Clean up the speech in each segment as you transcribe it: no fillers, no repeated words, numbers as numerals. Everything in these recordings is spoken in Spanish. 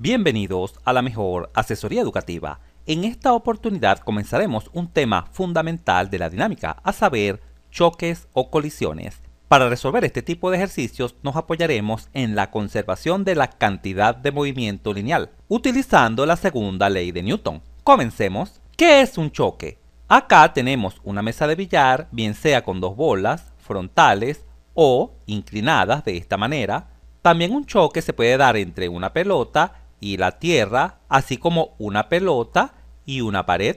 Bienvenidos a la mejor asesoría educativa. En esta oportunidad comenzaremos un tema fundamental de la dinámica, a saber, choques o colisiones. Para resolver este tipo de ejercicios nos apoyaremos en la conservación de la cantidad de movimiento lineal, utilizando la segunda ley de Newton. Comencemos. ¿Qué es un choque? Acá tenemos una mesa de billar, bien sea con dos bolas frontales o inclinadas de esta manera. También un choque se puede dar entre una pelota y la tierra, así como una pelota y una pared.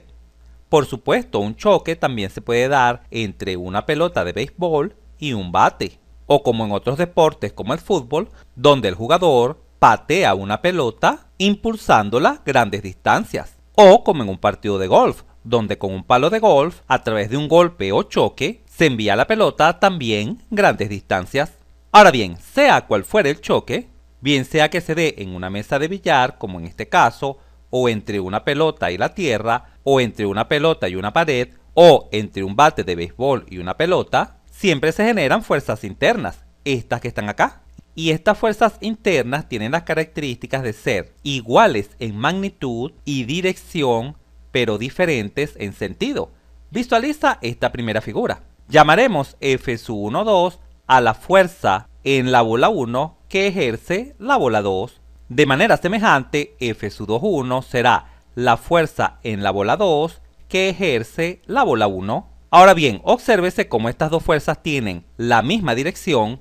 Por supuesto, un choque también se puede dar entre una pelota de béisbol y un bate, o como en otros deportes como el fútbol, donde el jugador patea una pelota impulsándola grandes distancias, o como en un partido de golf, donde con un palo de golf, a través de un golpe o choque, se envía la pelota también grandes distancias. Ahora bien, sea cual fuera el choque, bien sea que se dé en una mesa de billar, como en este caso, o entre una pelota y la tierra, o entre una pelota y una pared, o entre un bate de béisbol y una pelota, siempre se generan fuerzas internas, estas que están acá. Y estas fuerzas internas tienen las características de ser iguales en magnitud y dirección, pero diferentes en sentido. Visualiza esta primera figura. Llamaremos F(1,2) a la fuerza en la bola 1 que ejerce la bola 2. De manera semejante, F(2,1) será la fuerza en la bola 2 que ejerce la bola 1. Ahora bien, obsérvese cómo estas dos fuerzas tienen la misma dirección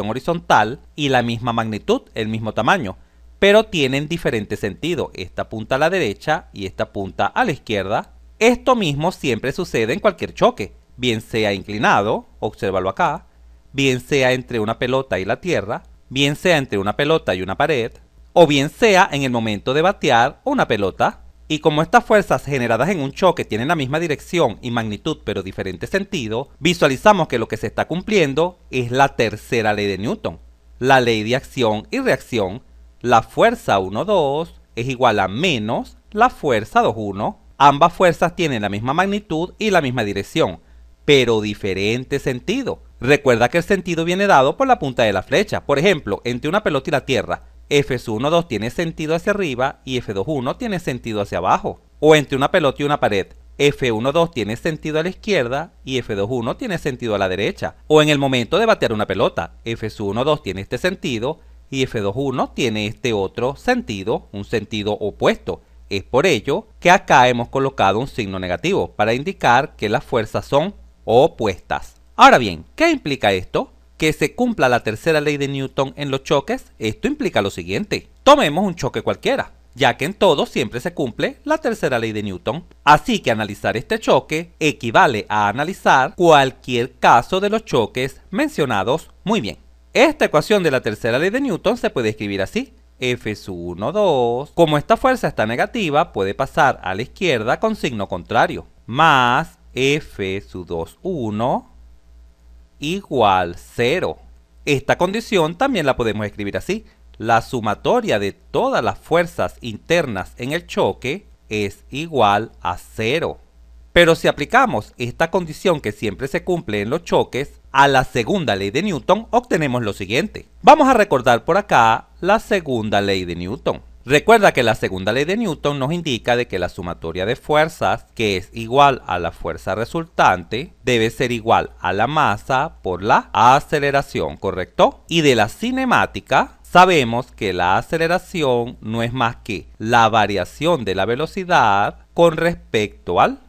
horizontal, y la misma magnitud, el mismo tamaño, pero tienen diferente sentido. Esta apunta a la derecha y esta apunta a la izquierda. Esto mismo siempre sucede en cualquier choque, bien sea inclinado, obsérvalo acá, bien sea entre una pelota y la tierra, bien sea entre una pelota y una pared, o bien sea en el momento de batear una pelota. Y como estas fuerzas generadas en un choque tienen la misma dirección y magnitud pero diferente sentido, visualizamos que lo que se está cumpliendo es la tercera ley de Newton, la ley de acción y reacción. La fuerza 1,2 es igual a menos la fuerza 2,1. Ambas fuerzas tienen la misma magnitud y la misma dirección, pero diferente sentido. Recuerda que el sentido viene dado por la punta de la flecha. Por ejemplo, entre una pelota y la tierra, F(1,2) tiene sentido hacia arriba y F(2,1) tiene sentido hacia abajo. O entre una pelota y una pared, F(1,2) tiene sentido a la izquierda y F(2,1) tiene sentido a la derecha. O en el momento de batear una pelota, F(1,2) tiene este sentido y F(2,1) tiene este otro sentido, un sentido opuesto. Es por ello que acá hemos colocado un signo negativo para indicar que las fuerzas son opuestas. Ahora bien, ¿qué implica esto? Que se cumpla la tercera ley de Newton en los choques. Esto implica lo siguiente. Tomemos un choque cualquiera, ya que en todo siempre se cumple la tercera ley de Newton. Así que analizar este choque equivale a analizar cualquier caso de los choques mencionados. Muy bien. Esta ecuación de la tercera ley de Newton se puede escribir así. F(1,2), como esta fuerza está negativa, puede pasar a la izquierda con signo contrario, más F(2,1) igual 0. Esta condición también la podemos escribir así. La sumatoria de todas las fuerzas internas en el choque es igual a 0. Pero si aplicamos esta condición que siempre se cumple en los choques a la segunda ley de Newton, obtenemos lo siguiente. Vamos a recordar por acá la segunda ley de Newton. Recuerda que la segunda ley de Newton nos indica de que la sumatoria de fuerzas, que es igual a la fuerza resultante, debe ser igual a la masa por la aceleración, ¿correcto? Y de la cinemática sabemos que la aceleración no es más que la variación de la velocidad con respecto al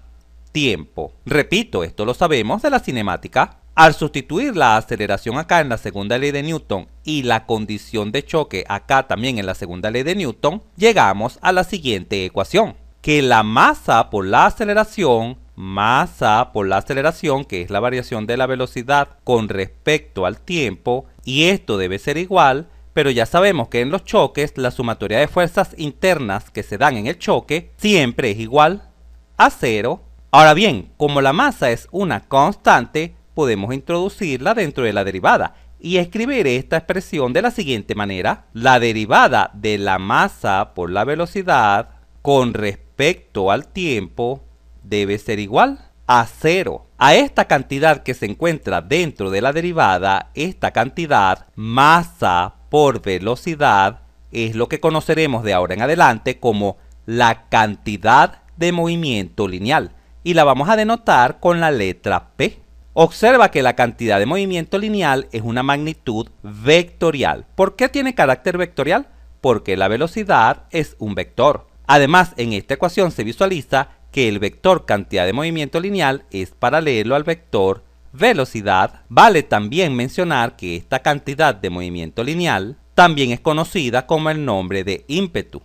tiempo. Repito, esto lo sabemos de la cinemática. Al sustituir la aceleración acá en la segunda ley de Newton y la condición de choque acá también en la segunda ley de Newton, llegamos a la siguiente ecuación, que la masa por la aceleración, que es la variación de la velocidad con respecto al tiempo, y esto debe ser igual, pero ya sabemos que en los choques la sumatoria de fuerzas internas que se dan en el choque siempre es igual a 0. Ahora bien, como la masa es una constante, podemos introducirla dentro de la derivada y escribir esta expresión de la siguiente manera. La derivada de la masa por la velocidad con respecto al tiempo debe ser igual a 0. A esta cantidad que se encuentra dentro de la derivada, esta cantidad, masa por velocidad, es lo que conoceremos de ahora en adelante como la cantidad de movimiento lineal y la vamos a denotar con la letra P. Observa que la cantidad de movimiento lineal es una magnitud vectorial. ¿Por qué tiene carácter vectorial? Porque la velocidad es un vector. Además, en esta ecuación se visualiza que el vector cantidad de movimiento lineal es paralelo al vector velocidad. Vale también mencionar que esta cantidad de movimiento lineal también es conocida como el nombre de ímpetu.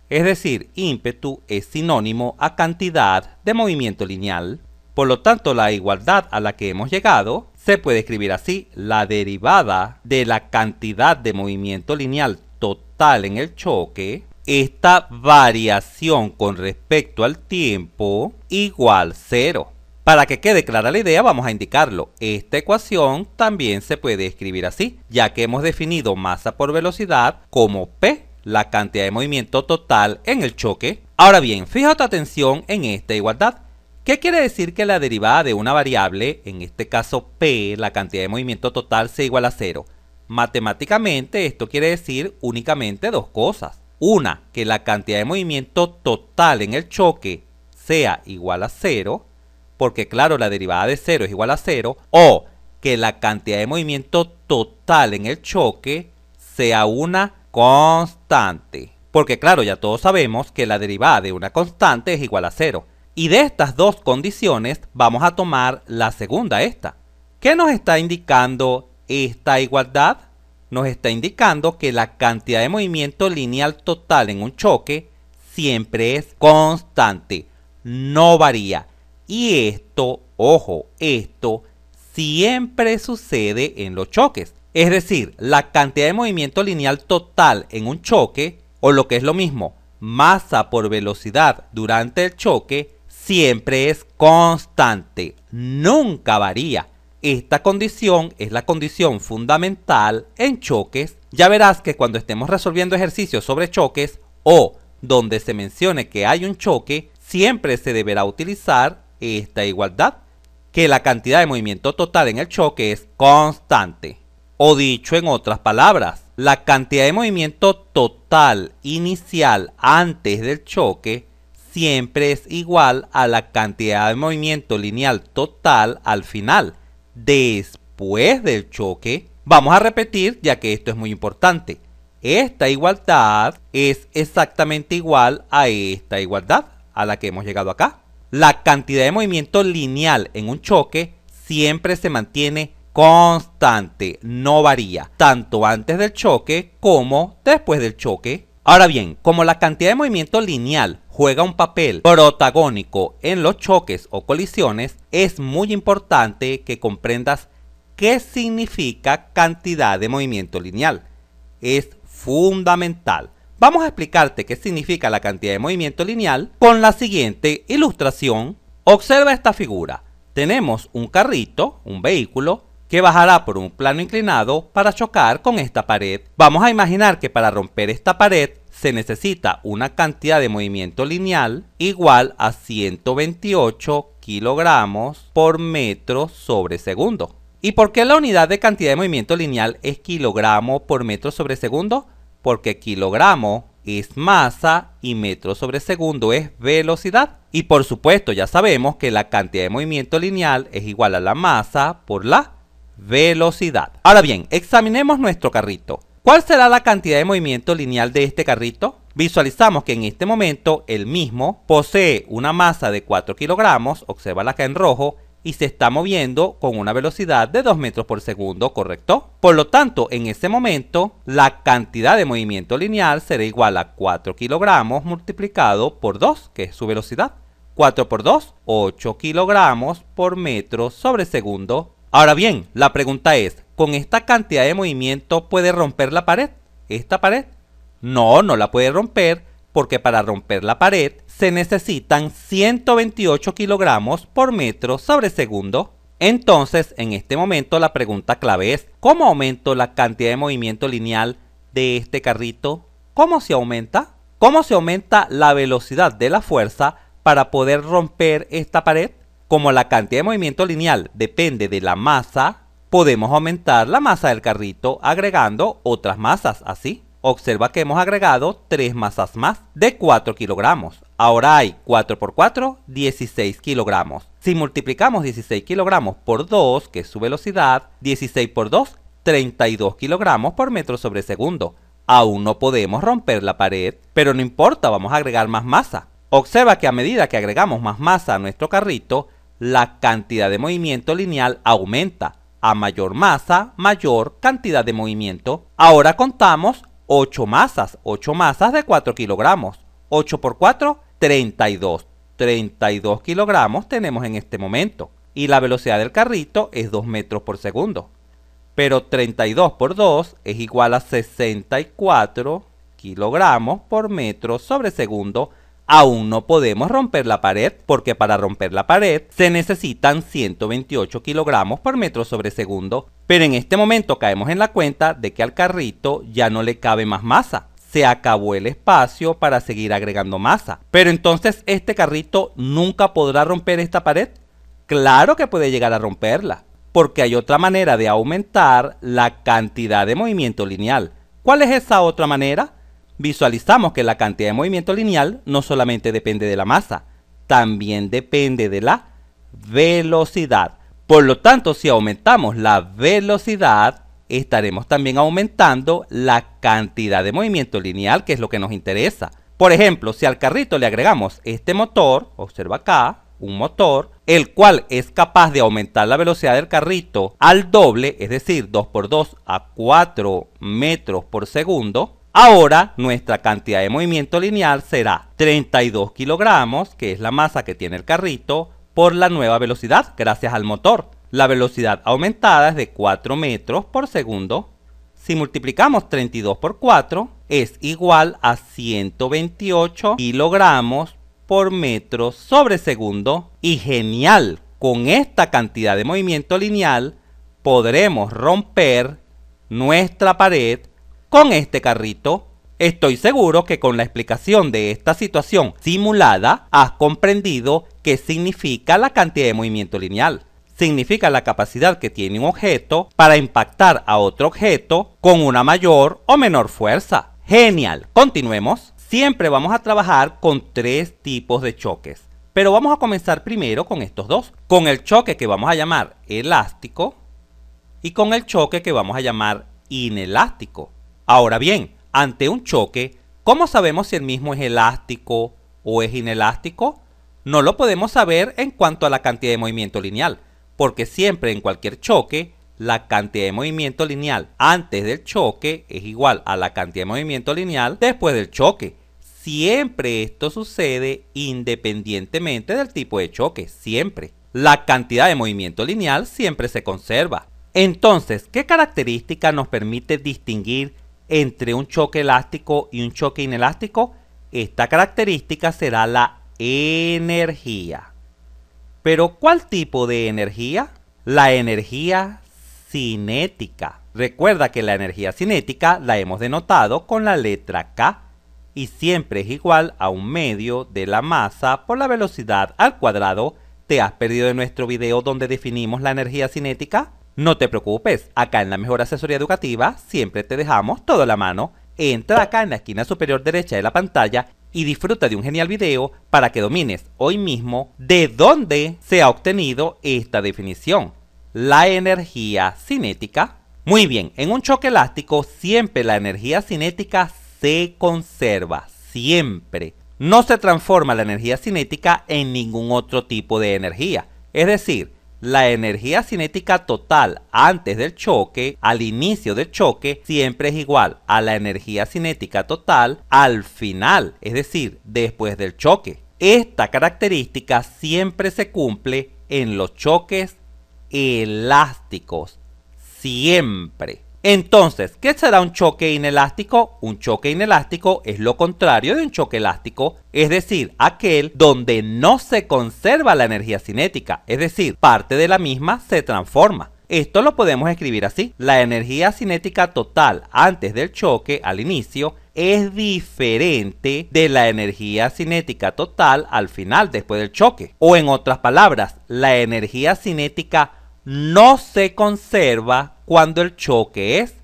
Es decir, ímpetu es sinónimo a cantidad de movimiento lineal. Por lo tanto, la igualdad a la que hemos llegado se puede escribir así: la derivada de la cantidad de movimiento lineal total en el choque, esta variación con respecto al tiempo, igual 0. Para que quede clara la idea, vamos a indicarlo. Esta ecuación también se puede escribir así, ya que hemos definido masa por velocidad como P, la cantidad de movimiento total en el choque. Ahora bien, fija tu atención en esta igualdad. ¿Qué quiere decir que la derivada de una variable, en este caso P, la cantidad de movimiento total, sea igual a 0? Matemáticamente esto quiere decir únicamente dos cosas. Una, que la cantidad de movimiento total en el choque sea igual a 0, porque claro, la derivada de 0 es igual a 0, o que la cantidad de movimiento total en el choque sea una constante. Porque claro, ya todos sabemos que la derivada de una constante es igual a 0. Y de estas dos condiciones vamos a tomar la segunda, esta. ¿Qué nos está indicando esta igualdad? Nos está indicando que la cantidad de movimiento lineal total en un choque siempre es constante, no varía. Y esto, ojo, esto siempre sucede en los choques. Es decir, la cantidad de movimiento lineal total en un choque, o lo que es lo mismo, masa por velocidad durante el choque, siempre es constante, nunca varía. Esta condición es la condición fundamental en choques. Ya verás que cuando estemos resolviendo ejercicios sobre choques o donde se mencione que hay un choque, siempre se deberá utilizar esta igualdad, que la cantidad de movimiento total en el choque es constante. O dicho en otras palabras, la cantidad de movimiento total inicial antes del choque siempre es igual a la cantidad de movimiento lineal total al final. Después del choque, vamos a repetir ya que esto es muy importante. Esta igualdad es exactamente igual a esta igualdad a la que hemos llegado acá. La cantidad de movimiento lineal en un choque siempre se mantiene constante, no varía, tanto antes del choque como después del choque. Ahora bien, como la cantidad de movimiento lineal juega un papel protagónico en los choques o colisiones, es muy importante que comprendas qué significa cantidad de movimiento lineal. Es fundamental. Vamos a explicarte qué significa la cantidad de movimiento lineal con la siguiente ilustración. Observa esta figura. Tenemos un carrito, un vehículo, que bajará por un plano inclinado para chocar con esta pared. Vamos a imaginar que para romper esta pared se necesita una cantidad de movimiento lineal igual a 128 kilogramos por metro sobre segundo. ¿Y por qué la unidad de cantidad de movimiento lineal es kilogramo por metro sobre segundo? Porque kilogramo es masa y metro sobre segundo es velocidad. Y por supuesto ya sabemos que la cantidad de movimiento lineal es igual a la masa por la velocidad. Ahora bien, examinemos nuestro carrito. ¿Cuál será la cantidad de movimiento lineal de este carrito? Visualizamos que en este momento el mismo posee una masa de 4 kilogramos, obsérvala acá en rojo, y se está moviendo con una velocidad de 2 metros por segundo, ¿correcto? Por lo tanto, en ese momento, la cantidad de movimiento lineal será igual a 4 kilogramos multiplicado por 2, que es su velocidad. 4 por 2, 8 kilogramos por metro sobre segundo. Ahora bien, la pregunta es, ¿con esta cantidad de movimiento puede romper la pared? ¿Esta pared? No, no la puede romper, porque para romper la pared se necesitan 128 kilogramos por metro sobre segundo. Entonces, en este momento la pregunta clave es, ¿cómo aumento la cantidad de movimiento lineal de este carrito? ¿Cómo se aumenta? ¿Cómo se aumenta la velocidad de la fuerza para poder romper esta pared? Como la cantidad de movimiento lineal depende de la masa, podemos aumentar la masa del carrito agregando otras masas, así. Observa que hemos agregado 3 masas más de 4 kilogramos. Ahora hay 4 por 4, 16 kilogramos. Si multiplicamos 16 kilogramos por 2, que es su velocidad, 16 por 2, 32 kilogramos por metro sobre segundo. Aún no podemos romper la pared, pero no importa, vamos a agregar más masa. Observa que a medida que agregamos más masa a nuestro carrito, la cantidad de movimiento lineal aumenta. A mayor masa, mayor cantidad de movimiento. Ahora contamos 8 masas de 4 kilogramos. 8 por 4, 32. 32 kilogramos tenemos en este momento. Y la velocidad del carrito es 2 metros por segundo. Pero 32 por 2 es igual a 64 kilogramos por metro sobre segundo. Aún no podemos romper la pared porque para romper la pared se necesitan 128 kilogramos por metro sobre segundo. Pero en este momento caemos en la cuenta de que al carrito ya no le cabe más masa. Se acabó el espacio para seguir agregando masa. Pero entonces este carrito nunca podrá romper esta pared. Claro que puede llegar a romperla, porque hay otra manera de aumentar la cantidad de movimiento lineal. ¿Cuál es esa otra manera? Visualizamos que la cantidad de movimiento lineal no solamente depende de la masa, también depende de la velocidad. Por lo tanto, si aumentamos la velocidad, estaremos también aumentando la cantidad de movimiento lineal, que es lo que nos interesa. Por ejemplo, si al carrito le agregamos este motor, observa acá, un motor, el cual es capaz de aumentar la velocidad del carrito al doble, es decir, 2 por 2 a 4 metros por segundo, ahora nuestra cantidad de movimiento lineal será 32 kilogramos, que es la masa que tiene el carrito, por la nueva velocidad gracias al motor. La velocidad aumentada es de 4 metros por segundo. Si multiplicamos 32 por 4 es igual a 128 kilogramos por metro sobre segundo. Y genial, con esta cantidad de movimiento lineal podremos romper nuestra pared con este carrito. Estoy seguro que con la explicación de esta situación simulada has comprendido qué significa la cantidad de movimiento lineal. Significa la capacidad que tiene un objeto para impactar a otro objeto con una mayor o menor fuerza. Genial, continuemos. Siempre vamos a trabajar con 3 tipos de choques, pero vamos a comenzar primero con estos dos. Con el choque que vamos a llamar elástico y con el choque que vamos a llamar inelástico. Ahora bien, ante un choque, ¿cómo sabemos si el mismo es elástico o es inelástico? No lo podemos saber en cuanto a la cantidad de movimiento lineal, porque siempre en cualquier choque, la cantidad de movimiento lineal antes del choque es igual a la cantidad de movimiento lineal después del choque. Siempre esto sucede independientemente del tipo de choque, siempre. La cantidad de movimiento lineal siempre se conserva. Entonces, ¿qué característica nos permite distinguir entre un choque elástico y un choque inelástico? Esta característica será la energía. ¿Pero cuál tipo de energía? La energía cinética. Recuerda que la energía cinética la hemos denotado con la letra K y siempre es igual a un medio de la masa por la velocidad al cuadrado. ¿Te has perdido de nuestro video donde definimos la energía cinética? No te preocupes, acá en la Mejor Asesoría Educativa siempre te dejamos todo a la mano. Entra acá en la esquina superior derecha de la pantalla y disfruta de un genial video para que domines hoy mismo de dónde se ha obtenido esta definición. La energía cinética. Muy bien, en un choque elástico siempre la energía cinética se conserva, siempre. No se transforma la energía cinética en ningún otro tipo de energía. Es decir, la energía cinética total antes del choque, al inicio del choque, siempre es igual a la energía cinética total al final, es decir, después del choque. Esta característica siempre se cumple en los choques elásticos, siempre. Entonces, ¿qué será un choque inelástico? Un choque inelástico es lo contrario de un choque elástico, es decir, aquel donde no se conserva la energía cinética, es decir, parte de la misma se transforma. Esto lo podemos escribir así: la energía cinética total antes del choque, al inicio, es diferente de la energía cinética total al final, después del choque. O en otras palabras, la energía cinética no se conserva cuando el choque es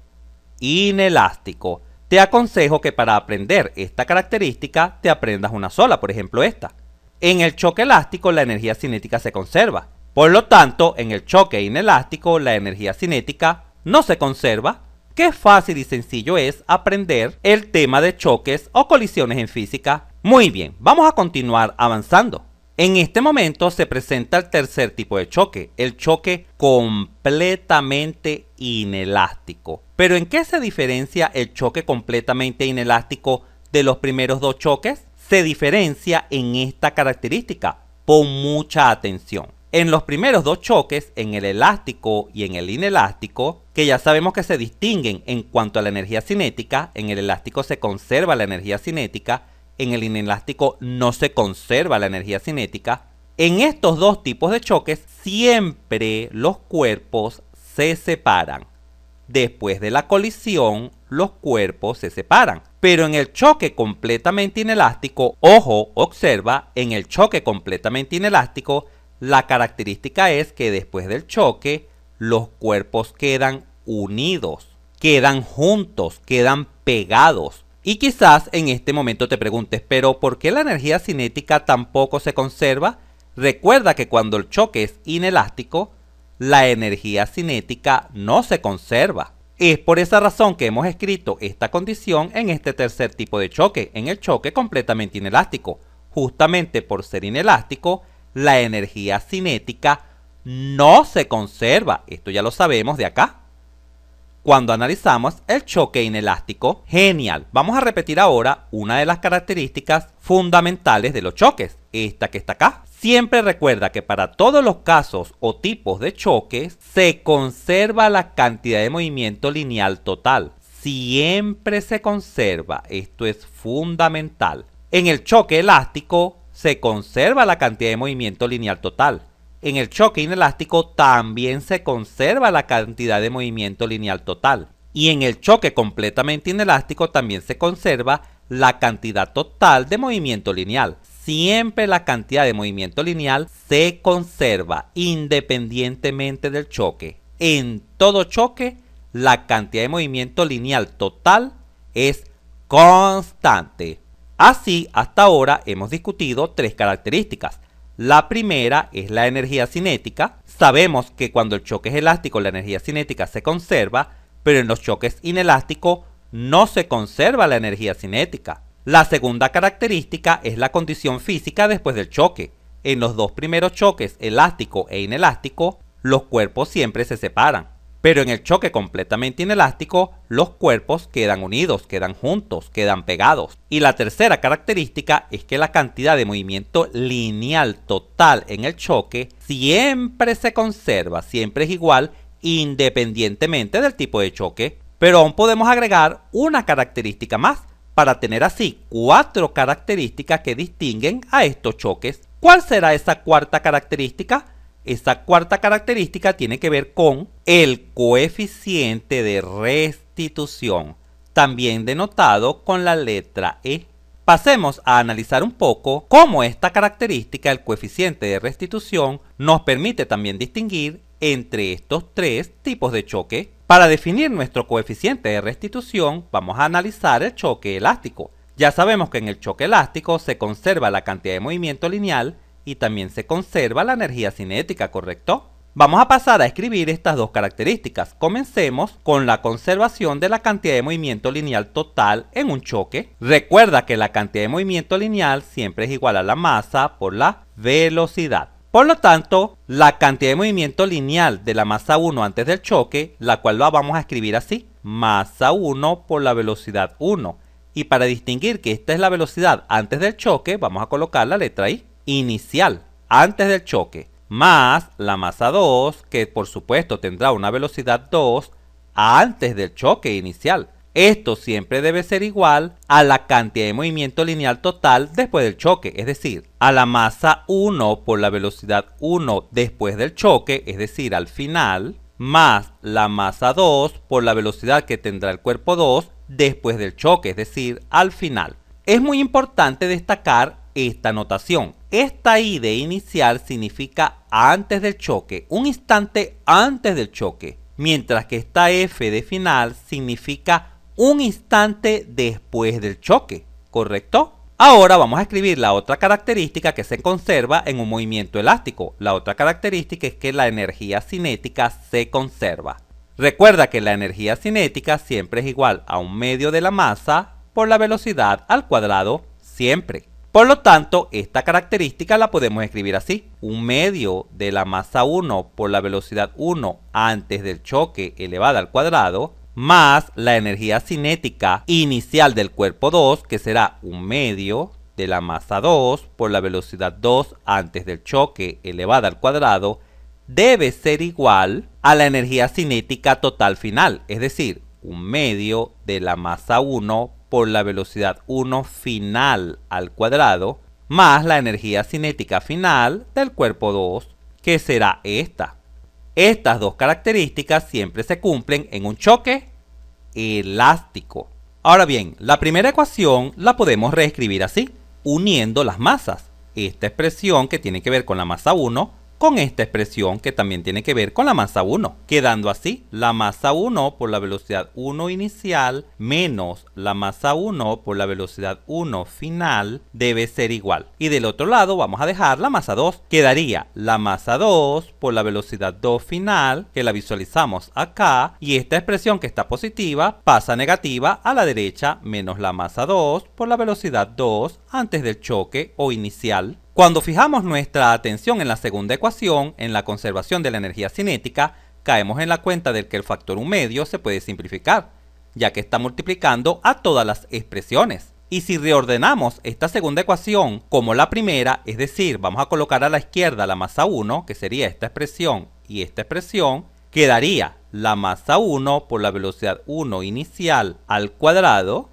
inelástico. te aconsejo que para aprender esta característica te aprendas una sola, por ejemplo esta. En el choque elástico la energía cinética se conserva. Por lo tanto, en el choque inelástico la energía cinética no se conserva. Qué fácil y sencillo es aprender el tema de choques o colisiones en física. Muy bien, vamos a continuar avanzando. En este momento se presenta el tercer tipo de choque, el choque completamente inelástico. ¿Pero en qué se diferencia el choque completamente inelástico de los primeros dos choques? Se diferencia en esta característica. Pon mucha atención. En los primeros dos choques, en el elástico y en el inelástico, que ya sabemos que se distinguen en cuanto a la energía cinética, en el elástico se conserva la energía cinética, en el inelástico no se conserva la energía cinética. En estos dos tipos de choques siempre los cuerpos se separan. Después de la colisión, los cuerpos se separan. Pero en el choque completamente inelástico, ojo, observa, en el choque completamente inelástico, la característica es que después del choque, los cuerpos quedan unidos, quedan juntos, quedan pegados. Y quizás en este momento te preguntes, ¿pero por qué la energía cinética tampoco se conserva? Recuerda que cuando el choque es inelástico, la energía cinética no se conserva. Es por esa razón que hemos escrito esta condición en este tercer tipo de choque, en el choque completamente inelástico. Justamente por ser inelástico, la energía cinética no se conserva. Esto ya lo sabemos de acá. Cuando analizamos el choque inelástico, genial. Vamos a repetir ahora una de las características fundamentales de los choques, esta que está acá. Siempre recuerda que para todos los casos o tipos de choques se conserva la cantidad de movimiento lineal total. Siempre se conserva. Esto es fundamental. En el choque elástico se conserva la cantidad de movimiento lineal total. En el choque inelástico también se conserva la cantidad de movimiento lineal total. Y en el choque completamente inelástico también se conserva la cantidad total de movimiento lineal. Siempre la cantidad de movimiento lineal se conserva independientemente del choque. En todo choque, la cantidad de movimiento lineal total es constante. Así, hasta ahora hemos discutido tres características. La primera es la energía cinética. Sabemos que cuando el choque es elástico la energía cinética se conserva, pero en los choques inelásticos no se conserva la energía cinética. La segunda característica es la condición física después del choque. En los dos primeros choques, elástico e inelástico, los cuerpos siempre se separan. Pero en el choque completamente inelástico, los cuerpos quedan unidos, quedan juntos, quedan pegados. Y la tercera característica es que la cantidad de movimiento lineal total en el choque siempre se conserva, siempre es igual, independientemente del tipo de choque. Pero aún podemos agregar una característica más, para tener así 4 características que distinguen a estos choques. ¿Cuál será esa cuarta característica? Esa cuarta característica tiene que ver con el coeficiente de restitución, también denotado con la letra E. Pasemos a analizar un poco cómo esta característica, el coeficiente de restitución, nos permite también distinguir entre estos tres tipos de choque. Para definir nuestro coeficiente de restitución, vamos a analizar el choque elástico. Ya sabemos que en el choque elástico se conserva la cantidad de movimiento lineal y también se conserva la energía cinética, ¿correcto? Vamos a pasar a escribir estas dos características. Comencemos con la conservación de la cantidad de movimiento lineal total en un choque. Recuerda que la cantidad de movimiento lineal siempre es igual a la masa por la velocidad. Por lo tanto, la cantidad de movimiento lineal de la masa 1 antes del choque, la cual la vamos a escribir así, masa 1 por la velocidad 1. Y para distinguir que esta es la velocidad antes del choque, vamos a colocar la letra I. Inicial, antes del choque, más la masa 2, que por supuesto tendrá una velocidad 2 antes del choque inicial. Esto siempre debe ser igual a la cantidad de movimiento lineal total después del choque, es decir, a la masa 1 por la velocidad 1 después del choque, es decir, al final, más la masa 2 por la velocidad que tendrá el cuerpo 2 después del choque, es decir, al final. Es muy importante destacar esta notación. Esta I de inicial significa antes del choque, un instante antes del choque, mientras que esta F de final significa un instante después del choque, ¿correcto? Ahora vamos a escribir la otra característica que se conserva en un movimiento elástico. La otra característica es que la energía cinética se conserva. Recuerda que la energía cinética siempre es igual a un medio de la masa por la velocidad al cuadrado siempre. Por lo tanto, esta característica la podemos escribir así. Un medio de la masa 1 por la velocidad 1 antes del choque elevada al cuadrado más la energía cinética inicial del cuerpo 2, que será un medio de la masa 2 por la velocidad 2 antes del choque elevada al cuadrado, debe ser igual a la energía cinética total final, es decir, un medio de la masa 1 por la velocidad 1 final al cuadrado, más la energía cinética final del cuerpo 2, que será esta. Estas dos características siempre se cumplen en un choque elástico. Ahora bien, la primera ecuación la podemos reescribir así, uniendo las masas. Esta expresión que tiene que ver con la masa 1 con esta expresión que también tiene que ver con la masa 1, quedando así la masa 1 por la velocidad 1 inicial menos la masa 1 por la velocidad 1 final debe ser igual. Y del otro lado vamos a dejar la masa 2. Quedaría la masa 2 por la velocidad 2 final, que la visualizamos acá, y esta expresión que está positiva pasa a negativa a la derecha, menos la masa 2 por la velocidad 2 antes del choque o inicial. Cuando fijamos nuestra atención en la segunda ecuación, en la conservación de la energía cinética, caemos en la cuenta de que el factor 1 medio se puede simplificar, ya que está multiplicando a todas las expresiones. Y si reordenamos esta segunda ecuación como la primera, es decir, vamos a colocar a la izquierda la masa 1, que sería esta expresión y esta expresión, quedaría la masa 1 por la velocidad 1 inicial al cuadrado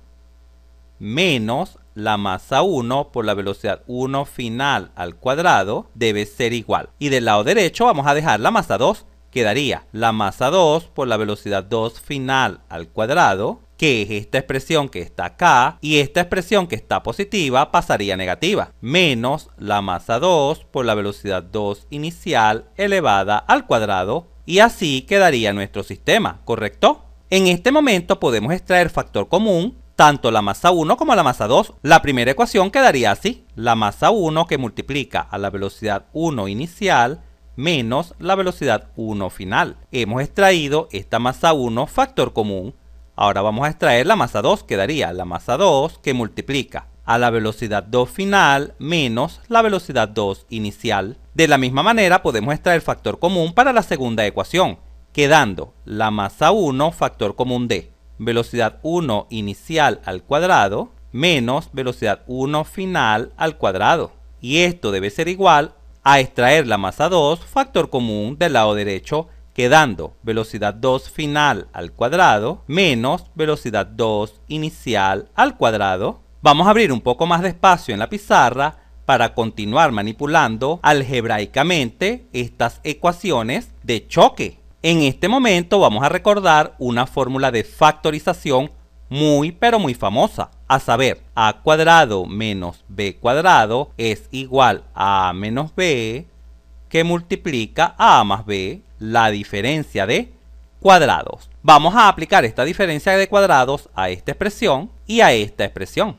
menos la masa 1 por la velocidad 1 final al cuadrado debe ser igual. Y del lado derecho vamos a dejar la masa 2. Quedaría la masa 2 por la velocidad 2 final al cuadrado, que es esta expresión que está acá, y esta expresión que está positiva pasaría a negativa, menos la masa 2 por la velocidad 2 inicial elevada al cuadrado, y así quedaría nuestro sistema, ¿correcto? En este momento podemos extraer factor común tanto la masa 1 como la masa 2. La primera ecuación quedaría así: la masa 1 que multiplica a la velocidad 1 inicial menos la velocidad 1 final. Hemos extraído esta masa 1 factor común. Ahora vamos a extraer la masa 2. Quedaría la masa 2 que multiplica a la velocidad 2 final menos la velocidad 2 inicial. De la misma manera podemos extraer factor común para la segunda ecuación, quedando la masa 1 factor común de velocidad 1 inicial al cuadrado menos velocidad 1 final al cuadrado. Y esto debe ser igual a extraer la masa 2 factor común del lado derecho, quedando velocidad 2 final al cuadrado menos velocidad 2 inicial al cuadrado. Vamos a abrir un poco más de espacio en la pizarra para continuar manipulando algebraicamente estas ecuaciones de choque. En este momento vamos a recordar una fórmula de factorización muy pero muy famosa, a saber, a cuadrado menos b cuadrado es igual a menos b, que multiplica a más b, la diferencia de cuadrados. Vamos a aplicar esta diferencia de cuadrados a esta expresión y a esta expresión.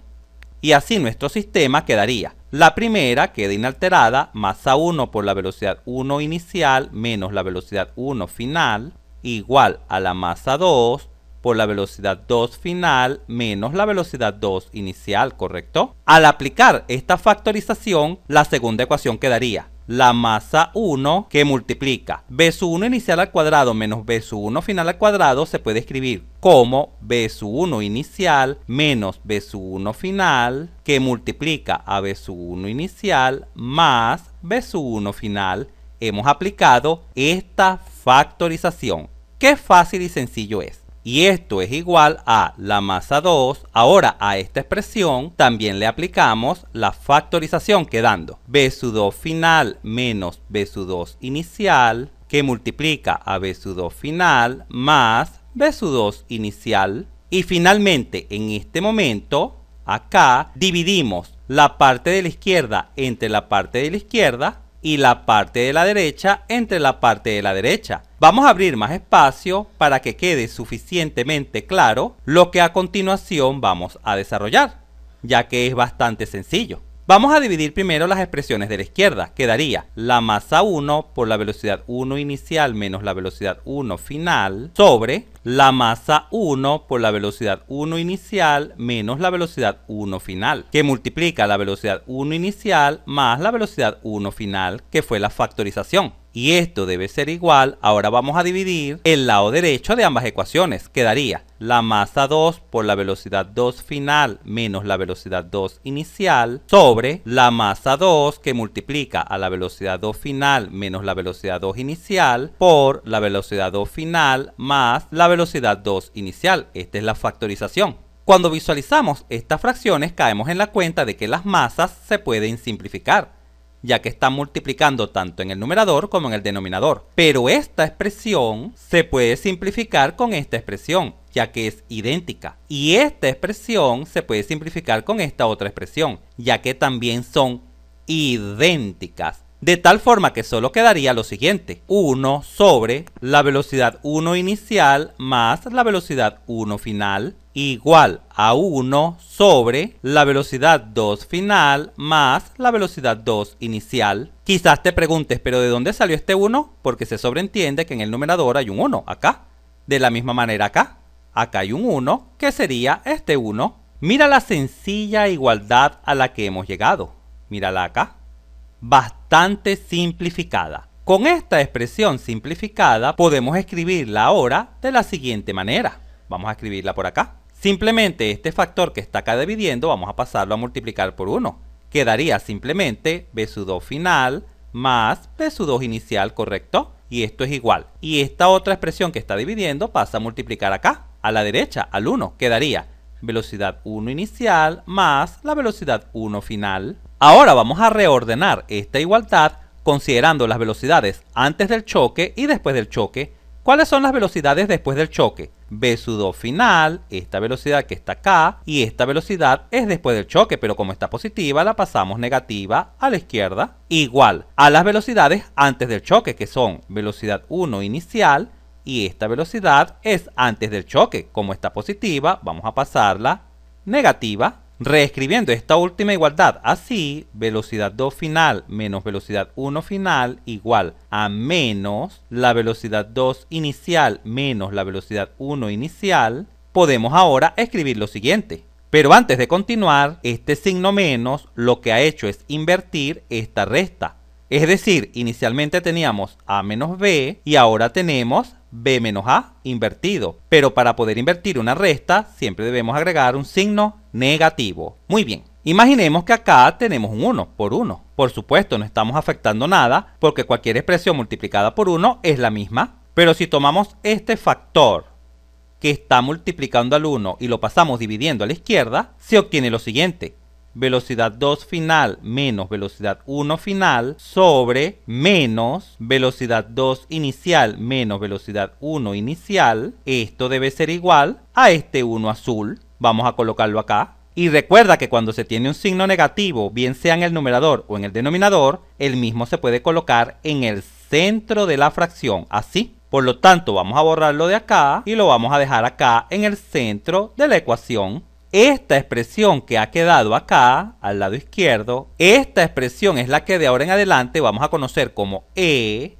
Y así nuestro sistema quedaría: la primera queda inalterada, masa 1 por la velocidad 1 inicial menos la velocidad 1 final, igual a la masa 2 por la velocidad 2 final menos la velocidad 2 inicial, ¿correcto? Al aplicar esta factorización, la segunda ecuación quedaría: la masa 1 que multiplica b sub 1 inicial al cuadrado menos b sub 1 final al cuadrado se puede escribir como b sub 1 inicial menos b sub 1 final, que multiplica a b sub 1 inicial más b sub 1 final. Hemos aplicado esta factorización. ¡Qué fácil y sencillo es! Y esto es igual a la masa 2. Ahora a esta expresión también le aplicamos la factorización, quedando b sub 2 final menos b sub 2 inicial, que multiplica a b sub 2 final más b sub 2 inicial. Y finalmente en este momento acá dividimos la parte de la izquierda entre la parte de la izquierda y la parte de la derecha entre la parte de la derecha. Vamos a abrir más espacio para que quede suficientemente claro lo que a continuación vamos a desarrollar, ya que es bastante sencillo. Vamos a dividir primero las expresiones de la izquierda. Quedaría la masa 1 por la velocidad 1 inicial menos la velocidad 1 final sobre la masa 1 por la velocidad 1 inicial menos la velocidad 1 final, que multiplica la velocidad 1 inicial más la velocidad 1 final, que fue la factorización. Y esto debe ser igual, ahora vamos a dividir el lado derecho de ambas ecuaciones. Quedaría la masa 2 por la velocidad 2 final menos la velocidad 2 inicial sobre la masa 2 que multiplica a la velocidad 2 final menos la velocidad 2 inicial por la velocidad 2 final más la velocidad 2 inicial. Esta es la factorización. Cuando visualizamos estas fracciones caemos en la cuenta de que las masas se pueden simplificar, ya que están multiplicando tanto en el numerador como en el denominador. Pero esta expresión se puede simplificar con esta expresión, ya que es idéntica. Y esta expresión se puede simplificar con esta otra expresión, ya que también son idénticas. De tal forma que solo quedaría lo siguiente: 1 sobre la velocidad 1 inicial más la velocidad 1 final igual a 1 sobre la velocidad 2 final más la velocidad 2 inicial. Quizás te preguntes, ¿pero de dónde salió este 1? Porque se sobreentiende que en el numerador hay un 1 acá. De la misma manera acá hay un 1 que sería este 1. Mira la sencilla igualdad a la que hemos llegado. Mírala acá. Bastante simplificada. Con esta expresión simplificada podemos escribirla ahora de la siguiente manera. Vamos a escribirla por acá. Simplemente este factor que está acá dividiendo vamos a pasarlo a multiplicar por 1. Quedaría simplemente b sub 2 final más b sub 2 inicial, ¿correcto? Y esto es igual. Y esta otra expresión que está dividiendo pasa a multiplicar acá, a la derecha, al 1. Quedaría velocidad 1 inicial más la velocidad 1 final. Ahora vamos a reordenar esta igualdad considerando las velocidades antes del choque y después del choque. ¿Cuáles son las velocidades después del choque? B sub 2 final, esta velocidad que está acá, y esta velocidad es después del choque, pero como está positiva la pasamos negativa a la izquierda, igual a las velocidades antes del choque, que son velocidad 1 inicial, y esta velocidad es antes del choque. Como está positiva, vamos a pasarla negativa. Reescribiendo esta última igualdad así, velocidad 2 final menos velocidad 1 final igual a menos la velocidad 2 inicial menos la velocidad 1 inicial, podemos ahora escribir lo siguiente. Pero antes de continuar, este signo menos lo que ha hecho es invertir esta resta. Es decir, inicialmente teníamos a menos b y ahora tenemos b menos a invertido. Pero para poder invertir una resta siempre debemos agregar un signo negativo. Muy bien, imaginemos que acá tenemos un 1 por 1. Por supuesto no estamos afectando nada porque cualquier expresión multiplicada por 1 es la misma. Pero si tomamos este factor que está multiplicando al 1 y lo pasamos dividiendo a la izquierda, se obtiene lo siguiente: velocidad 2 final menos velocidad 1 final sobre menos velocidad 2 inicial menos velocidad 1 inicial. Esto debe ser igual a este 1 azul. Vamos a colocarlo acá. Y recuerda que cuando se tiene un signo negativo, bien sea en el numerador o en el denominador, el mismo se puede colocar en el centro de la fracción, así. Por lo tanto, vamos a borrarlo de acá y lo vamos a dejar acá en el centro de la ecuación. Esta expresión que ha quedado acá, al lado izquierdo, esta expresión es la que de ahora en adelante vamos a conocer como E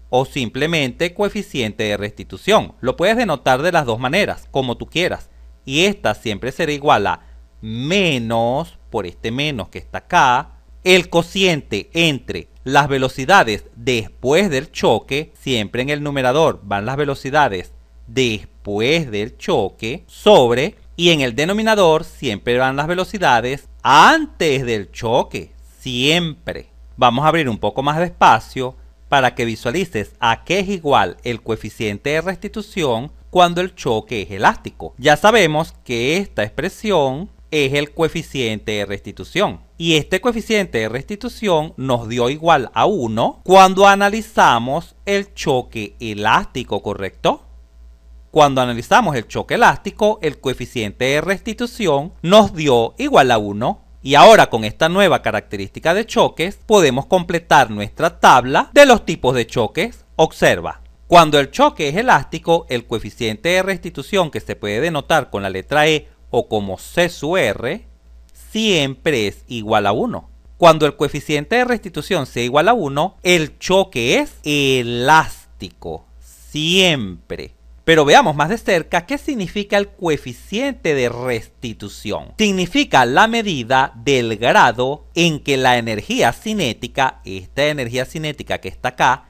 o simplemente coeficiente de restitución. Lo puedes denotar de las dos maneras, como tú quieras. Y esta siempre será igual a menos, por este menos que está acá, el cociente entre las velocidades después del choque, siempre en el numerador van las velocidades después del choque, sobre, y en el denominador siempre van las velocidades antes del choque, siempre. Vamos a abrir un poco más de espacio para que visualices a qué es igual el coeficiente de restitución cuando el choque es elástico. Ya sabemos que esta expresión es el coeficiente de restitución. Y este coeficiente de restitución nos dio igual a 1 cuando analizamos el choque elástico, ¿correcto? Cuando analizamos el choque elástico, el coeficiente de restitución nos dio igual a 1. Y ahora con esta nueva característica de choques podemos completar nuestra tabla de los tipos de choques. Observa, cuando el choque es elástico, el coeficiente de restitución, que se puede denotar con la letra E o como C sub R, siempre es igual a 1. Cuando el coeficiente de restitución sea igual a 1, el choque es elástico, siempre. Pero veamos más de cerca qué significa el coeficiente de restitución. Significa la medida del grado en que la energía cinética, esta energía cinética que está acá,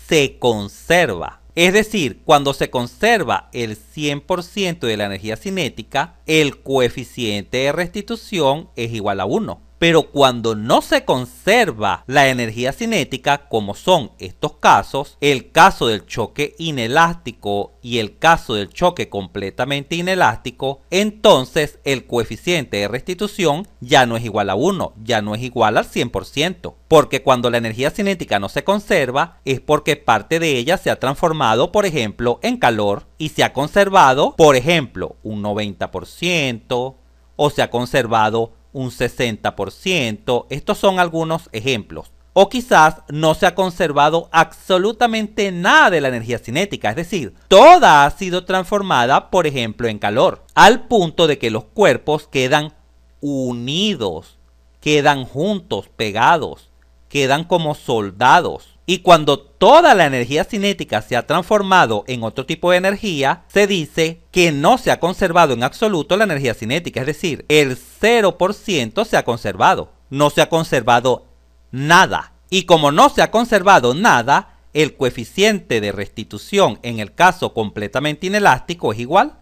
se conserva. Es decir, cuando se conserva el 100% de la energía cinética, el coeficiente de restitución es igual a 1. Pero cuando no se conserva la energía cinética, como son estos casos, el caso del choque inelástico y el caso del choque completamente inelástico, entonces el coeficiente de restitución ya no es igual a 1, ya no es igual al 100%. Porque cuando la energía cinética no se conserva, es porque parte de ella se ha transformado, por ejemplo, en calor y se ha conservado, por ejemplo, un 90% o se ha conservado un 60%, estos son algunos ejemplos. O quizás no se ha conservado absolutamente nada de la energía cinética, es decir, toda ha sido transformada, por ejemplo, en calor, al punto de que los cuerpos quedan unidos, quedan juntos, pegados, quedan como soldados. Y cuando toda la energía cinética se ha transformado en otro tipo de energía, se dice que no se ha conservado en absoluto la energía cinética, es decir, el 0% se ha conservado, no se ha conservado nada. Y como no se ha conservado nada, el coeficiente de restitución en el caso completamente inelástico es igual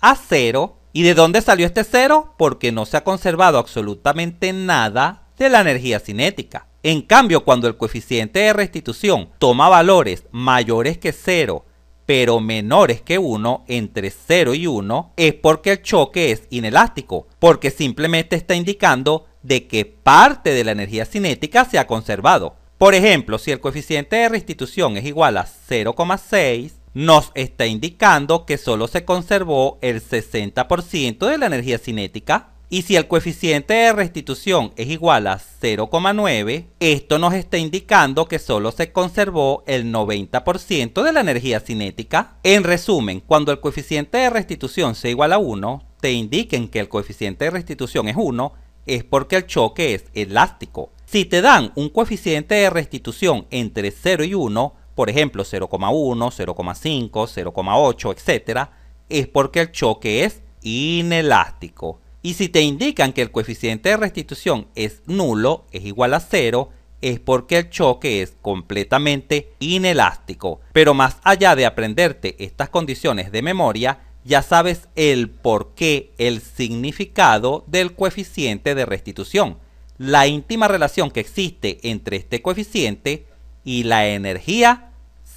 a 0. ¿Y de dónde salió este 0? Porque no se ha conservado absolutamente nada de la energía cinética. En cambio, cuando el coeficiente de restitución toma valores mayores que 0, pero menores que 1, entre 0 y 1, es porque el choque es inelástico, porque simplemente está indicando de que parte de la energía cinética se ha conservado. Por ejemplo, si el coeficiente de restitución es igual a 0,6, nos está indicando que solo se conservó el 60% de la energía cinética. Y si el coeficiente de restitución es igual a 0,9, esto nos está indicando que solo se conservó el 90% de la energía cinética. En resumen, cuando el coeficiente de restitución sea igual a 1, te indiquen que el coeficiente de restitución es 1, es porque el choque es elástico. Si te dan un coeficiente de restitución entre 0 y 1, por ejemplo 0,1, 0,5, 0,8, etc., es porque el choque es inelástico. Y si te indican que el coeficiente de restitución es nulo, es igual a 0, es porque el choque es completamente inelástico. Pero más allá de aprenderte estas condiciones de memoria, ya sabes el porqué, el significado del coeficiente de restitución, la íntima relación que existe entre este coeficiente y la energía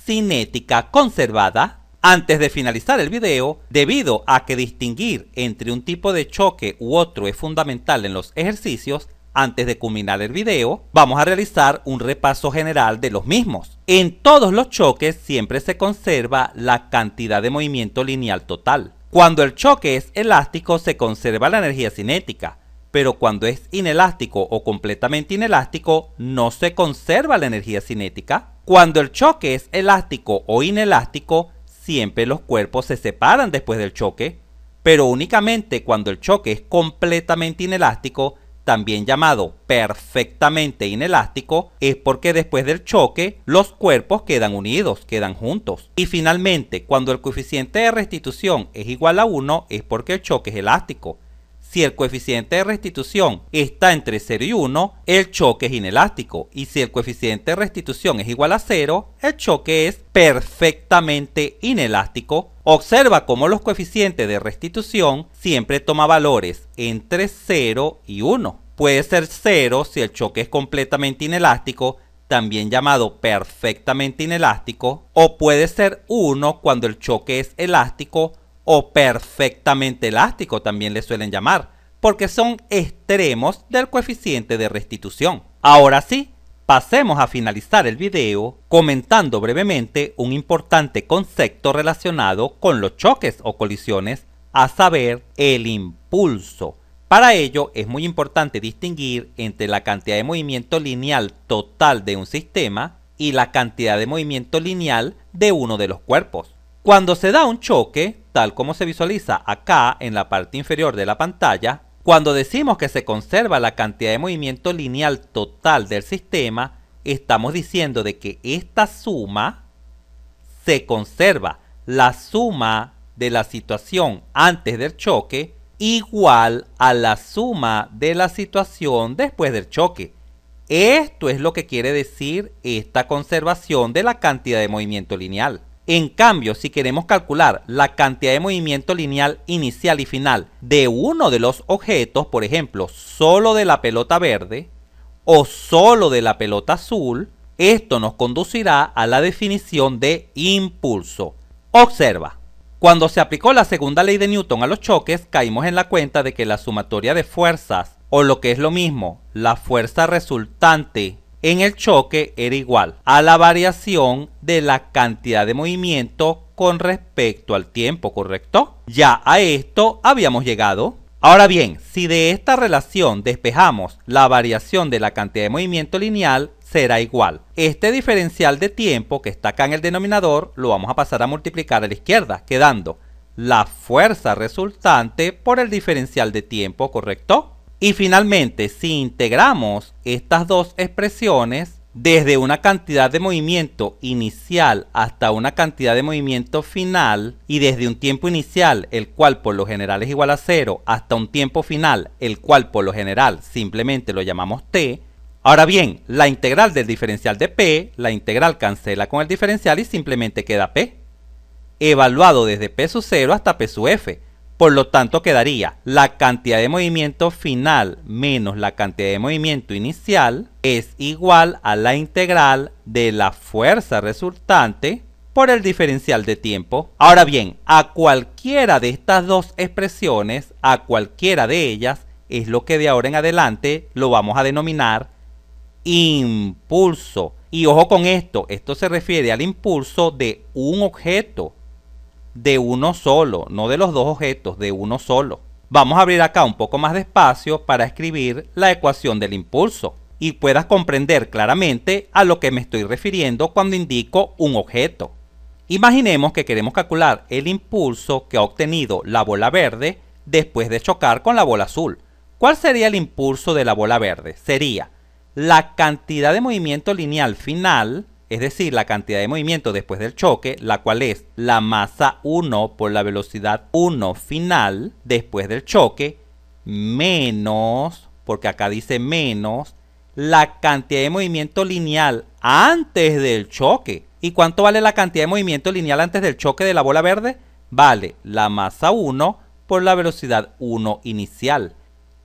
cinética conservada. Antes de finalizar el video, debido a que distinguir entre un tipo de choque u otro es fundamental en los ejercicios, antes de culminar el video, vamos a realizar un repaso general de los mismos. En todos los choques siempre se conserva la cantidad de movimiento lineal total. Cuando el choque es elástico se conserva la energía cinética, pero cuando es inelástico o completamente inelástico no se conserva la energía cinética. Cuando el choque es elástico o inelástico, siempre los cuerpos se separan después del choque, pero únicamente cuando el choque es completamente inelástico, también llamado perfectamente inelástico, es porque después del choque los cuerpos quedan unidos, quedan juntos. Y finalmente, cuando el coeficiente de restitución es igual a 1, es porque el choque es elástico. Si el coeficiente de restitución está entre 0 y 1, el choque es inelástico. Y si el coeficiente de restitución es igual a 0, el choque es perfectamente inelástico. Observa cómo los coeficientes de restitución siempre toman valores entre 0 y 1. Puede ser 0 si el choque es completamente inelástico, también llamado perfectamente inelástico, o puede ser 1 cuando el choque es elástico o perfectamente elástico, también le suelen llamar, porque son extremos del coeficiente de restitución. Ahora sí, pasemos a finalizar el video comentando brevemente un importante concepto relacionado con los choques o colisiones, a saber, el impulso. Para ello es muy importante distinguir entre la cantidad de movimiento lineal total de un sistema y la cantidad de movimiento lineal de uno de los cuerpos. Cuando se da un choque, tal como se visualiza acá en la parte inferior de la pantalla, cuando decimos que se conserva la cantidad de movimiento lineal total del sistema, estamos diciendo de que esta suma se conserva, la suma de la situación antes del choque igual a la suma de la situación después del choque. Esto es lo que quiere decir esta conservación de la cantidad de movimiento lineal. En cambio, si queremos calcular la cantidad de movimiento lineal inicial y final de uno de los objetos, por ejemplo, solo de la pelota verde o solo de la pelota azul, esto nos conducirá a la definición de impulso. Observa. Cuando se aplicó la segunda ley de Newton a los choques, caímos en la cuenta de que la sumatoria de fuerzas, o lo que es lo mismo, la fuerza resultante en el choque era igual a la variación de la cantidad de movimiento con respecto al tiempo, ¿correcto? Ya a esto habíamos llegado. Ahora bien, si de esta relación despejamos la variación de la cantidad de movimiento lineal, será igual. Este diferencial de tiempo que está acá en el denominador lo vamos a pasar a multiplicar a la izquierda, quedando la fuerza resultante por el diferencial de tiempo, ¿correcto? Y finalmente, si integramos estas dos expresiones, desde una cantidad de movimiento inicial hasta una cantidad de movimiento final, y desde un tiempo inicial, el cual por lo general es igual a 0, hasta un tiempo final, el cual por lo general simplemente lo llamamos t. Ahora bien, la integral del diferencial de p, la integral cancela con el diferencial y simplemente queda p, evaluado desde p sub 0 hasta p sub f. Por lo tanto, quedaría la cantidad de movimiento final menos la cantidad de movimiento inicial es igual a la integral de la fuerza resultante por el diferencial de tiempo. Ahora bien, a cualquiera de estas dos expresiones, a cualquiera de ellas, es lo que de ahora en adelante lo vamos a denominar impulso. Y ojo con esto se refiere al impulso de un objeto, de uno solo, no de los dos objetos, de uno solo. Vamos a abrir acá un poco más de espacio para escribir la ecuación del impulso y puedas comprender claramente a lo que me estoy refiriendo cuando indico un objeto. Imaginemos que queremos calcular el impulso que ha obtenido la bola verde después de chocar con la bola azul. ¿Cuál sería el impulso de la bola verde? Sería la cantidad de movimiento lineal final, es decir, la cantidad de movimiento después del choque, la cual es la masa 1 por la velocidad 1 final después del choque, menos, porque acá dice menos, la cantidad de movimiento lineal antes del choque. ¿Y cuánto vale la cantidad de movimiento lineal antes del choque de la bola verde? Vale la masa 1 por la velocidad 1 inicial.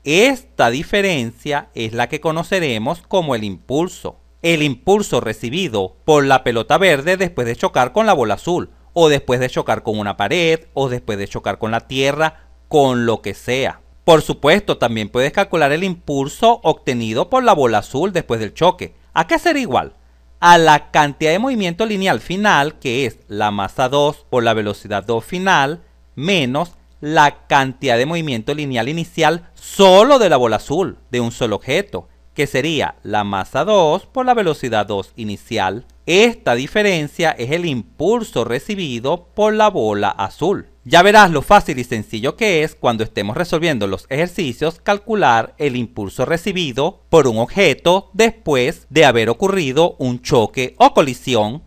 Esta diferencia es la que conoceremos como el impulso. El impulso recibido por la pelota verde después de chocar con la bola azul, o después de chocar con una pared, o después de chocar con la tierra, con lo que sea. Por supuesto, también puedes calcular el impulso obtenido por la bola azul después del choque. ¿A qué será igual? A la cantidad de movimiento lineal final, que es la masa 2 por la velocidad 2 final, menos la cantidad de movimiento lineal inicial solo de la bola azul, de un solo objeto, que sería la masa 2 por la velocidad 2 inicial. Esta diferencia es el impulso recibido por la bola azul. Ya verás lo fácil y sencillo que es cuando estemos resolviendo los ejercicios calcular el impulso recibido por un objeto después de haber ocurrido un choque o colisión.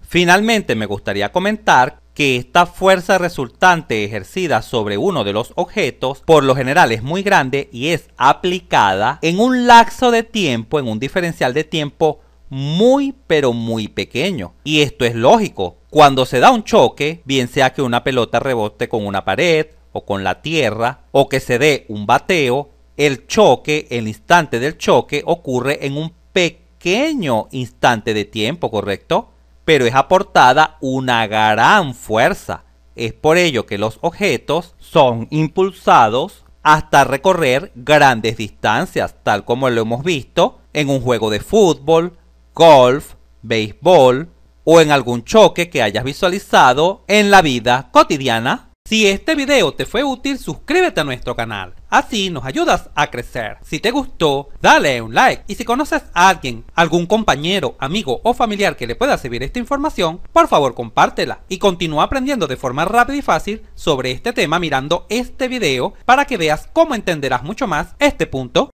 Finalmente me gustaría comentar que esta fuerza resultante ejercida sobre uno de los objetos por lo general es muy grande y es aplicada en un lapso de tiempo, en un diferencial de tiempo muy pero muy pequeño. Y esto es lógico. Cuando se da un choque, bien sea que una pelota rebote con una pared o con la tierra, o que se dé un bateo, el choque, el instante del choque ocurre en un pequeño instante de tiempo, ¿correcto? Pero es aportada una gran fuerza. Es por ello que los objetos son impulsados hasta recorrer grandes distancias, tal como lo hemos visto en un juego de fútbol, golf, béisbol o en algún choque que hayas visualizado en la vida cotidiana. Si este video te fue útil, suscríbete a nuestro canal, así nos ayudas a crecer. Si te gustó, dale un like, y si conoces a alguien, algún compañero, amigo o familiar que le pueda servir esta información, por favor compártela y continúa aprendiendo de forma rápida y fácil sobre este tema mirando este video para que veas cómo entenderás mucho más este punto.